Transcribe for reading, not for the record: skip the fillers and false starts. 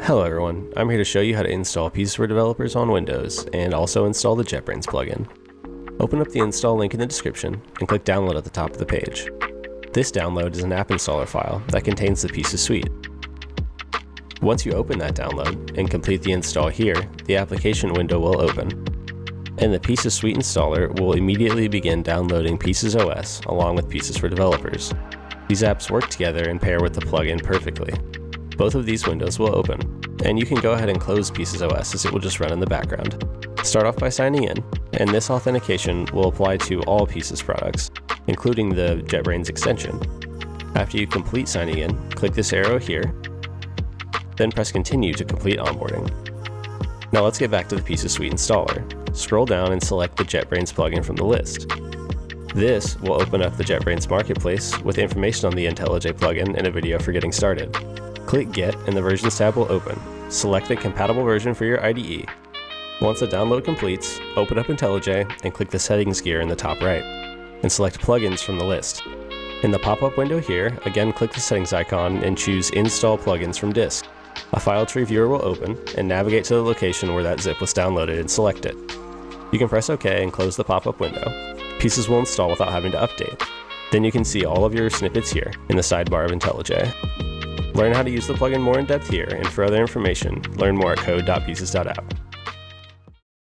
Hello everyone, I'm here to show you how to install Pieces for developers on Windows and also install the JetBrains plugin. Open up the install link in the description and click download at the top of the page. This download is an app installer file that contains the Pieces suite. Once you open that download and complete the install here, the application window will open, and the Pieces suite installer will immediately begin downloading Pieces OS along with Pieces for developers. These apps work together and pair with the plugin perfectly. Both of these windows will open, and you can go ahead and close Pieces OS as it will just run in the background. Start off by signing in, and this authentication will apply to all Pieces products, including the JetBrains extension. After you complete signing in, click this arrow here, then press continue to complete onboarding. Now let's get back to the Pieces suite installer. Scroll down and select the JetBrains plugin from the list. This will open up the JetBrains marketplace with information on the IntelliJ plugin and a video for getting started. Click Get and the Versions tab will open. Select the compatible version for your IDE. Once the download completes, open up IntelliJ and click the Settings gear in the top right, and select Plugins from the list. In the pop-up window here, again click the Settings icon and choose Install Plugins from Disk. A file tree viewer will open, and navigate to the location where that zip was downloaded and select it. You can press OK and close the pop-up window. Pieces will install without having to update. Then you can see all of your snippets here in the sidebar of IntelliJ. Learn how to use the plugin more in depth here, and for other information, learn more at code.pieces.app.